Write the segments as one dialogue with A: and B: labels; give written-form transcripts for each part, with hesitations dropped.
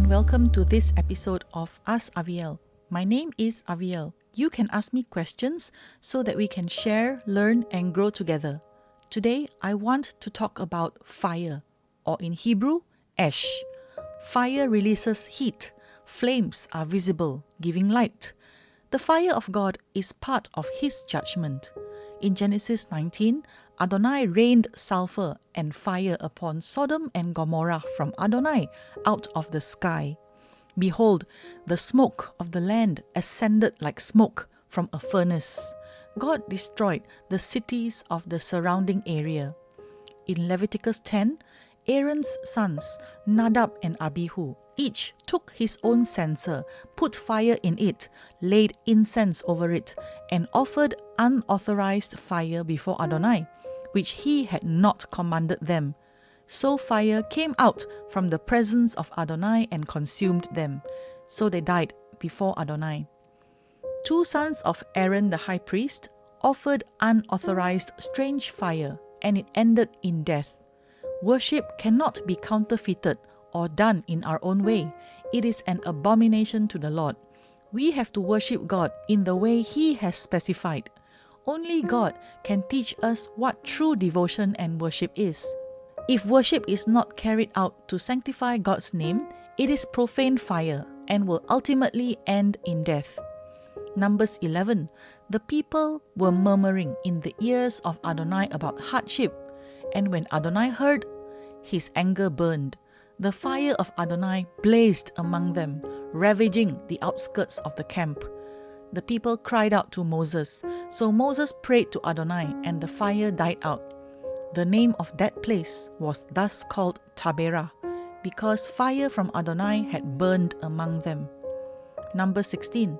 A: and welcome to this episode of Ask Aviel. My name is Aviel. You can ask me questions so that we can share, learn, and grow together. Today, I want to talk about fire, or in Hebrew, ash. Fire releases heat. Flames are visible, giving light. The fire of God is part of His judgment. In Genesis 19, Adonai rained sulfur and fire upon Sodom and Gomorrah from Adonai out of the sky. Behold, the smoke of the land ascended like smoke from a furnace. God destroyed the cities of the surrounding area. In Leviticus 10, Aaron's sons, Nadab and Abihu, each took his own censer, put fire in it, laid incense over it, and offered unauthorized fire before Adonai, which he had not commanded them. So fire came out from the presence of Adonai and consumed them. So they died before Adonai. 2 sons of Aaron the high priest offered unauthorized strange fire, and it ended in death. Worship cannot be counterfeited or done in our own way. It is an abomination to the Lord. We have to worship God in the way He has specified. Only God can teach us what true devotion and worship is. If worship is not carried out to sanctify God's name, it is profane fire and will ultimately end in death. Numbers 11. The people were murmuring in the ears of Adonai about hardship, and when Adonai heard, his anger burned. The fire of Adonai blazed among them, ravaging the outskirts of the camp. The people cried out to Moses, so Moses prayed to Adonai, and the fire died out. The name of that place was thus called Taberah, because fire from Adonai had burned among them. Number 16.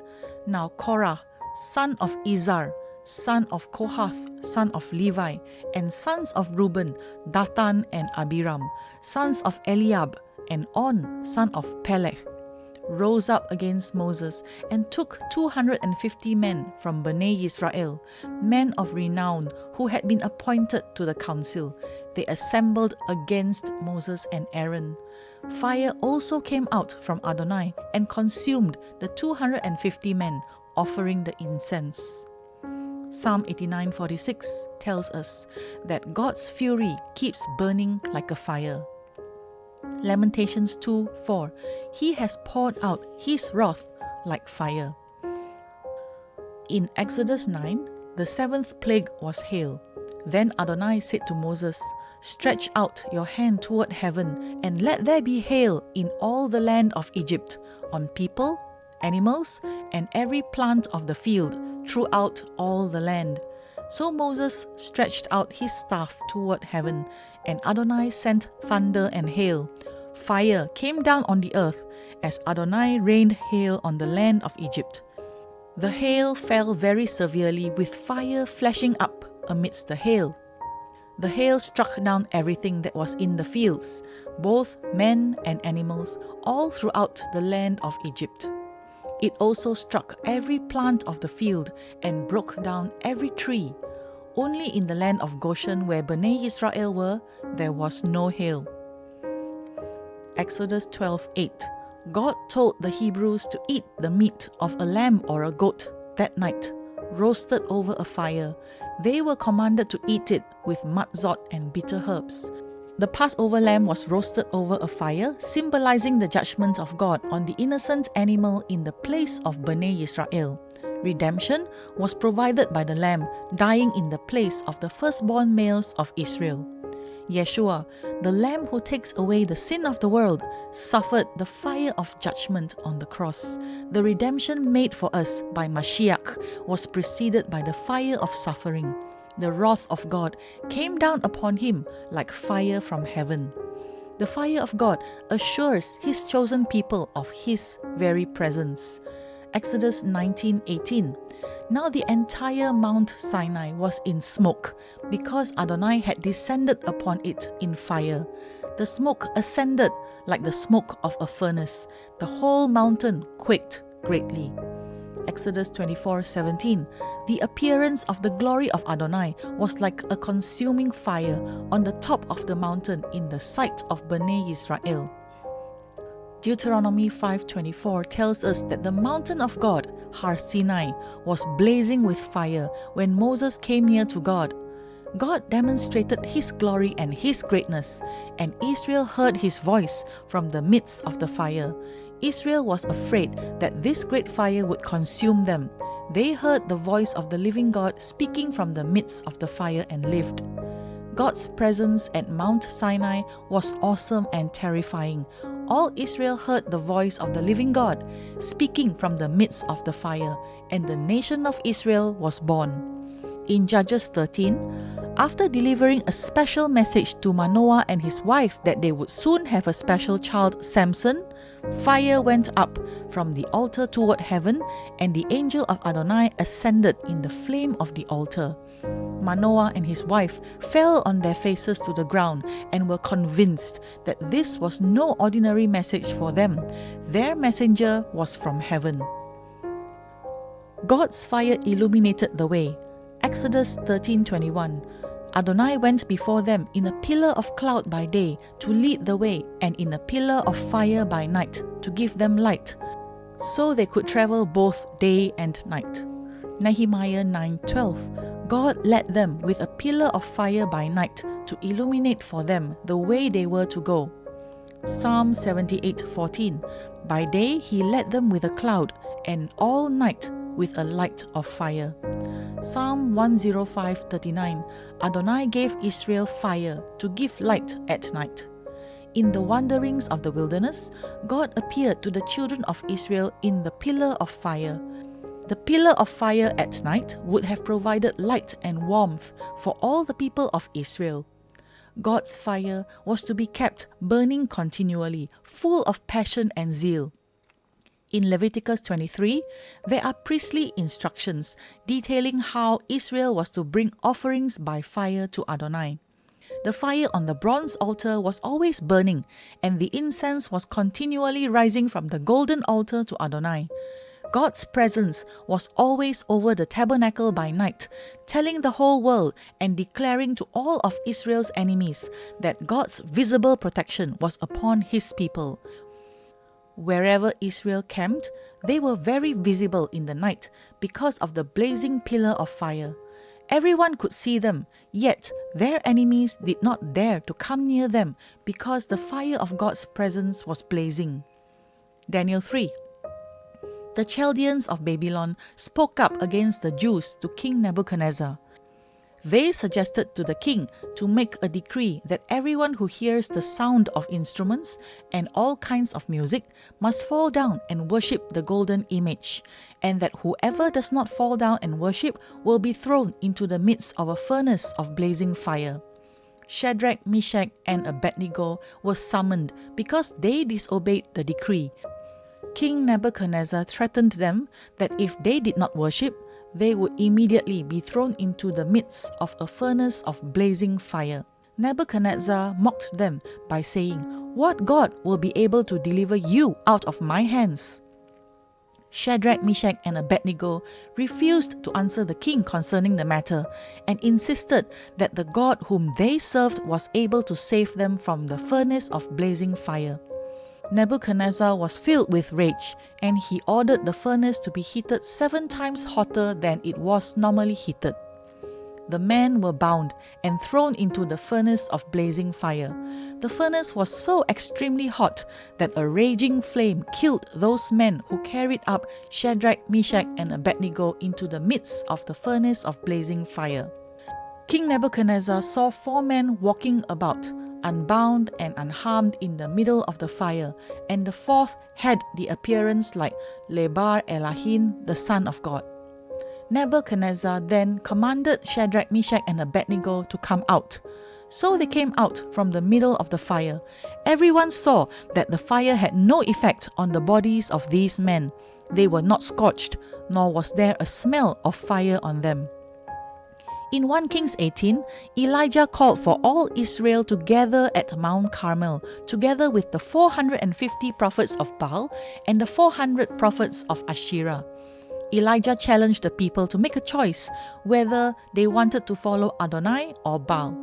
A: Now Korah, son of Izhar, son of Kohath, son of Levi, and sons of Reuben, Dathan and Abiram, sons of Eliab, and On, son of Pelech, rose up against Moses and took 250 men from Bnei Israel, men of renown who had been appointed to the council. They assembled against Moses and Aaron. Fire also came out from Adonai and consumed the 250 men offering the incense. Psalm 89:46 tells us that God's fury keeps burning like a fire. Lamentations 2:4, He has poured out His wrath like fire. In Exodus 9, the 7th plague was hail. Then Adonai said to Moses, Stretch out your hand toward heaven, and let there be hail in all the land of Egypt, on people, animals, and every plant of the field, throughout all the land. So Moses stretched out his staff toward heaven, and Adonai sent thunder and hail. Fire came down on the earth, as Adonai rained hail on the land of Egypt. The hail fell very severely, with fire flashing up amidst the hail. The hail struck down everything that was in the fields, both men and animals, all throughout the land of Egypt. It also struck every plant of the field and broke down every tree. Only in the land of Goshen, where Bnei Israel were, there was no hail. Exodus 12:8. God told the Hebrews to eat the meat of a lamb or a goat that night, roasted over a fire. They were commanded to eat it with matzot and bitter herbs. The Passover lamb was roasted over a fire, symbolizing the judgment of God on the innocent animal in the place of Bnei Israel. Redemption was provided by the lamb dying in the place of the firstborn males of Israel. Yeshua, the Lamb who takes away the sin of the world, suffered the fire of judgment on the cross. The redemption made for us by Mashiach was preceded by the fire of suffering. The wrath of God came down upon him like fire from heaven. The fire of God assures His chosen people of His very presence. Exodus 19:18. Now the entire Mount Sinai was in smoke, because Adonai had descended upon it in fire. The smoke ascended like the smoke of a furnace. The whole mountain quaked greatly. Exodus 24:17. The appearance of the glory of Adonai was like a consuming fire on the top of the mountain in the sight of Bnei Israel. Deuteronomy 5:24 tells us that the mountain of God, Har Sinai, was blazing with fire when Moses came near to God. God demonstrated His glory and His greatness, and Israel heard His voice from the midst of the fire. Israel was afraid that this great fire would consume them. They heard the voice of the living God speaking from the midst of the fire and lived. God's presence at Mount Sinai was awesome and terrifying. All Israel heard the voice of the living God speaking from the midst of the fire, and the nation of Israel was born. In Judges 13, after delivering a special message to Manoah and his wife that they would soon have a special child, Samson, fire went up from the altar toward heaven, and the angel of Adonai ascended in the flame of the altar. Manoah and his wife fell on their faces to the ground and were convinced that this was no ordinary message for them. Their messenger was from heaven. God's fire illuminated the way. Exodus 13:21. Adonai went before them in a pillar of cloud by day to lead the way, and in a pillar of fire by night to give them light, so they could travel both day and night. Nehemiah 9:12. God led them with a pillar of fire by night to illuminate for them the way they were to go. Psalm 78:14. By day He led them with a cloud, and all night with a light of fire. Psalm 105:39. Adonai gave Israel fire to give light at night. In the wanderings of the wilderness, God appeared to the children of Israel in the pillar of fire. The pillar of fire at night would have provided light and warmth for all the people of Israel. God's fire was to be kept burning continually, full of passion and zeal. In Leviticus 23, there are priestly instructions detailing how Israel was to bring offerings by fire to Adonai. The fire on the bronze altar was always burning, and the incense was continually rising from the golden altar to Adonai. God's presence was always over the tabernacle by night, telling the whole world and declaring to all of Israel's enemies that God's visible protection was upon His people. Wherever Israel camped, they were very visible in the night because of the blazing pillar of fire. Everyone could see them, yet their enemies did not dare to come near them because the fire of God's presence was blazing. Daniel 3. The Chaldeans of Babylon spoke up against the Jews to King Nebuchadnezzar. They suggested to the king to make a decree that everyone who hears the sound of instruments and all kinds of music must fall down and worship the golden image, and that whoever does not fall down and worship will be thrown into the midst of a furnace of blazing fire. Shadrach, Meshach, and Abednego were summoned because they disobeyed the decree. King Nebuchadnezzar threatened them that if they did not worship, they would immediately be thrown into the midst of a furnace of blazing fire. Nebuchadnezzar mocked them by saying, "What God will be able to deliver you out of my hands?" Shadrach, Meshach, and Abednego refused to answer the king concerning the matter and insisted that the God whom they served was able to save them from the furnace of blazing fire. Nebuchadnezzar was filled with rage, and he ordered the furnace to be heated 7 times hotter than it was normally heated. The men were bound and thrown into the furnace of blazing fire. The furnace was so extremely hot that a raging flame killed those men who carried up Shadrach, Meshach, and Abednego into the midst of the furnace of blazing fire. King Nebuchadnezzar saw 4 men walking about, unbound and unharmed in the middle of the fire, and the 4th had the appearance like Lebar Elahin, the son of God. Nebuchadnezzar then commanded Shadrach, Meshach, and Abednego to come out. So they came out from the middle of the fire. Everyone saw that the fire had no effect on the bodies of these men. They were not scorched, nor was there a smell of fire on them. In 1 Kings 18, Elijah called for all Israel to gather at Mount Carmel, together with the 450 prophets of Baal and the 400 prophets of Asherah. Elijah challenged the people to make a choice whether they wanted to follow Adonai or Baal.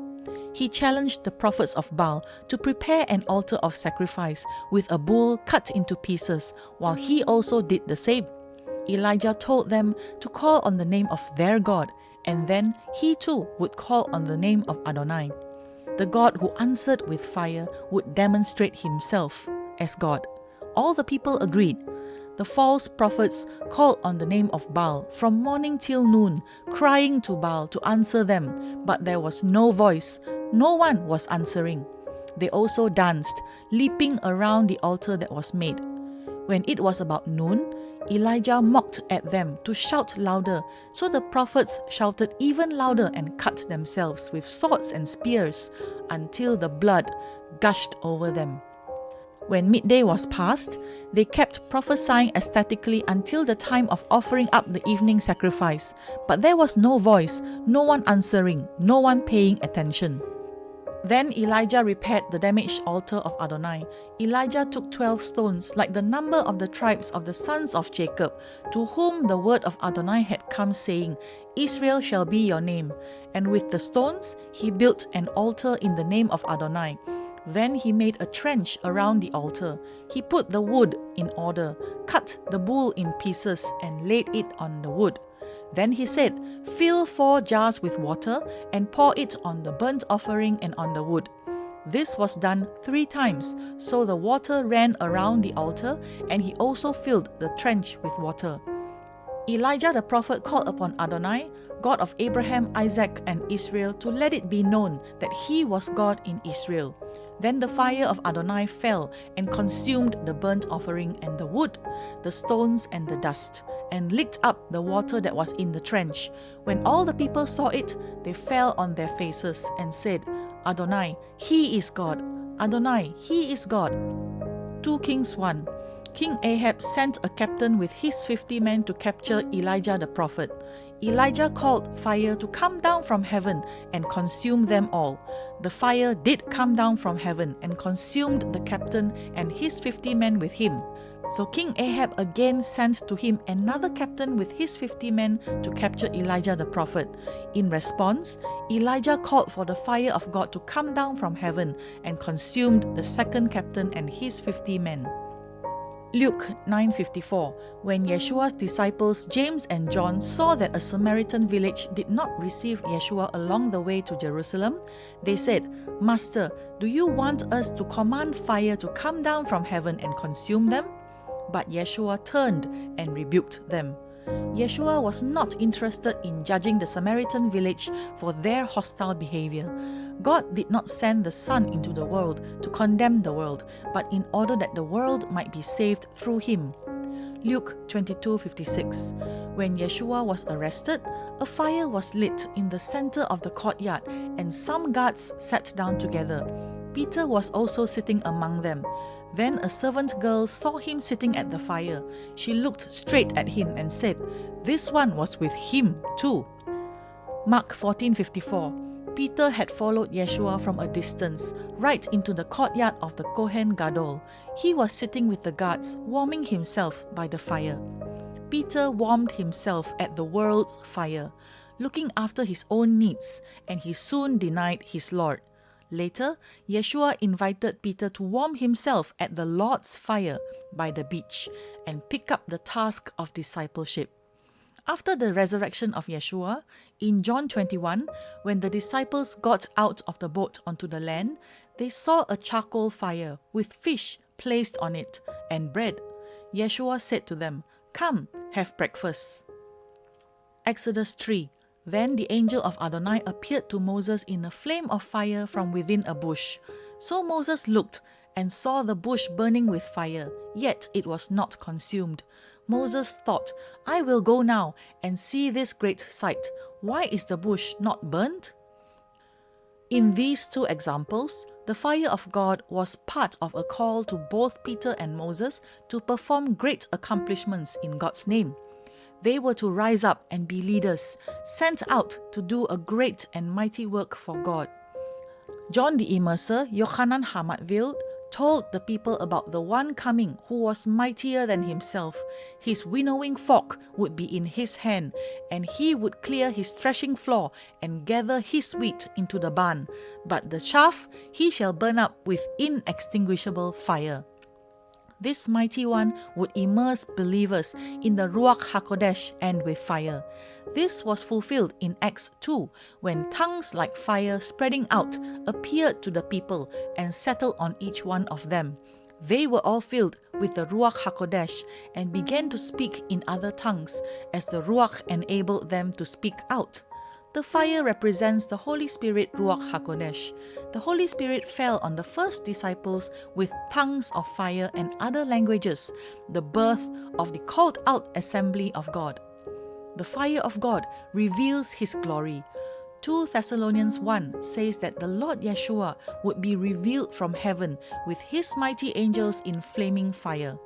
A: he challenged the prophets of Baal to prepare an altar of sacrifice with a bull cut into pieces, while he also did the same. Elijah told them to call on the name of their God, and then he too would call on the name of Adonai. The God who answered with fire would demonstrate himself as God. All the people agreed. The false prophets called on the name of Baal from morning till noon, crying to Baal to answer them, but there was no voice. No one was answering. They also danced, leaping around the altar that was made. When it was about noon, Elijah mocked at them to shout louder, so the prophets shouted even louder and cut themselves with swords and spears until the blood gushed over them. When midday was past, they kept prophesying ecstatically until the time of offering up the evening sacrifice. But there was no voice, no one answering, no one paying attention. Then Elijah repaired the damaged altar of Adonai. Elijah took 12 stones, like the number of the tribes of the sons of Jacob, to whom the word of Adonai had come, saying, Israel shall be your name. And with the stones he built an altar in the name of Adonai. Then he made a trench around the altar. He put the wood in order, cut the bull in pieces, and laid it on the wood. Then he said, Fill 4 jars with water, and pour it on the burnt offering and on the wood. This was done 3 times, so the water ran around the altar, and he also filled the trench with water. Elijah the prophet called upon Adonai, God of Abraham, Isaac, and Israel, to let it be known that he was God in Israel. Then the fire of Adonai fell and consumed the burnt offering and the wood, the stones and the dust, and licked up the water that was in the trench. When all the people saw it, they fell on their faces and said, Adonai, he is God. Adonai, he is God. 2 Kings 1. King Ahab sent a captain with his 50 men to capture Elijah the prophet. Elijah called fire to come down from heaven and consume them all. The fire did come down from heaven and consumed the captain and his 50 men with him. So King Ahab again sent to him another captain with his 50 men to capture Elijah the prophet. In response, Elijah called for the fire of God to come down from heaven and consumed the second captain and his 50 men. Luke 9:54. When Yeshua's disciples James and John saw that a Samaritan village did not receive Yeshua along the way to Jerusalem, they said, Master, do you want us to command fire to come down from heaven and consume them? But Yeshua turned and rebuked them. Yeshua was not interested in judging the Samaritan village for their hostile behavior. God did not send the Son into the world to condemn the world, but in order that the world might be saved through him. Luke 22:56. When Yeshua was arrested, a fire was lit in the center of the courtyard, and some guards sat down together. Peter was also sitting among them. Then a servant girl saw him sitting at the fire. She looked straight at him and said, This one was with him too. Mark 14:54. Peter had followed Yeshua from a distance, right into the courtyard of the Kohen Gadol. He was sitting with the guards, warming himself by the fire. Peter warmed himself at the world's fire, looking after his own needs, and he soon denied his Lord. Later, Yeshua invited Peter to warm himself at the Lord's fire by the beach and pick up the task of discipleship. After the resurrection of Yeshua, in John 21, when the disciples got out of the boat onto the land, they saw a charcoal fire with fish placed on it and bread. Yeshua said to them, Come, have breakfast. Exodus 3. Then the angel of Adonai appeared to Moses in a flame of fire from within a bush. So Moses looked and saw the bush burning with fire, yet it was not consumed. Moses thought, I will go now and see this great sight. Why is the bush not burnt? In these 2 examples, the fire of God was part of a call to both Peter and Moses to perform great accomplishments in God's name. They were to rise up and be leaders, sent out to do a great and mighty work for God. John the Immerser, Yochanan Hamadville, told the people about the one coming who was mightier than himself. His winnowing fork would be in his hand, and he would clear his threshing floor and gather his wheat into the barn. But the chaff he shall burn up with inextinguishable fire. This mighty one would immerse believers in the Ruach HaKodesh and with fire. This was fulfilled in Acts 2, when tongues like fire spreading out appeared to the people and settled on each one of them. They were all filled with the Ruach HaKodesh and began to speak in other tongues as the Ruach enabled them to speak out. The fire represents the Holy Spirit Ruach HaKodesh. The Holy Spirit fell on the first disciples with tongues of fire and other languages, the birth of the called out assembly of God. The fire of God reveals His glory. 2 Thessalonians 1 says that the Lord Yeshua would be revealed from heaven with His mighty angels in flaming fire.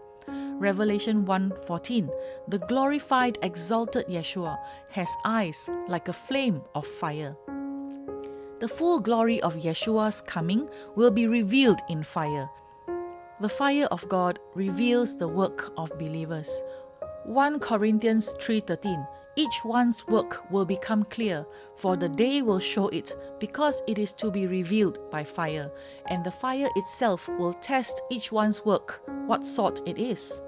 A: Revelation 1:14, the glorified, exalted Yeshua has eyes like a flame of fire. The full glory of Yeshua's coming will be revealed in fire. The fire of God reveals the work of believers. 1 Corinthians 3:13, each one's work will become clear, for the day will show it, because it is to be revealed by fire, and the fire itself will test each one's work, what sort it is.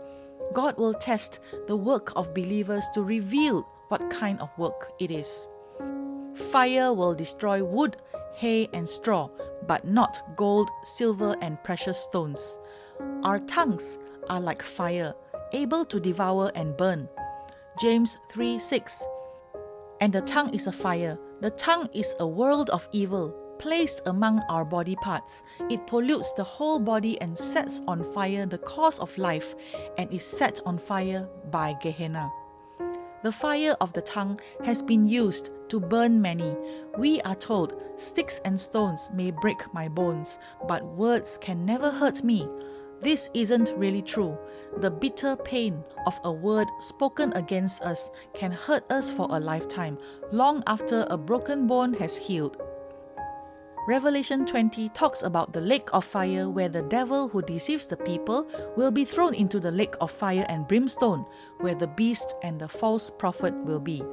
A: God will test the work of believers to reveal what kind of work it is. Fire will destroy wood, hay, and straw, but not gold, silver, and precious stones. Our tongues are like fire, able to devour and burn. James 3:6. And the tongue is a fire. The tongue is a world of evil, placed among our body parts. It pollutes the whole body and sets on fire the cause of life, and is set on fire by Gehenna. The fire of the tongue has been used to burn many. We are told, sticks and stones may break my bones, but words can never hurt me. This isn't really true. The bitter pain of a word spoken against us can hurt us for a lifetime, long after a broken bone has healed. Revelation 20 talks about the lake of fire, where the devil who deceives the people will be thrown into the lake of fire and brimstone, where the beast and the false prophet will be.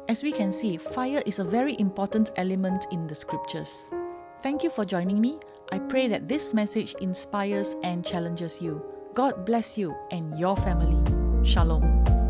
A: As we can see, fire is a very important element in the scriptures. Thank you for joining me. I pray that this message inspires and challenges you. God bless you and your family. Shalom.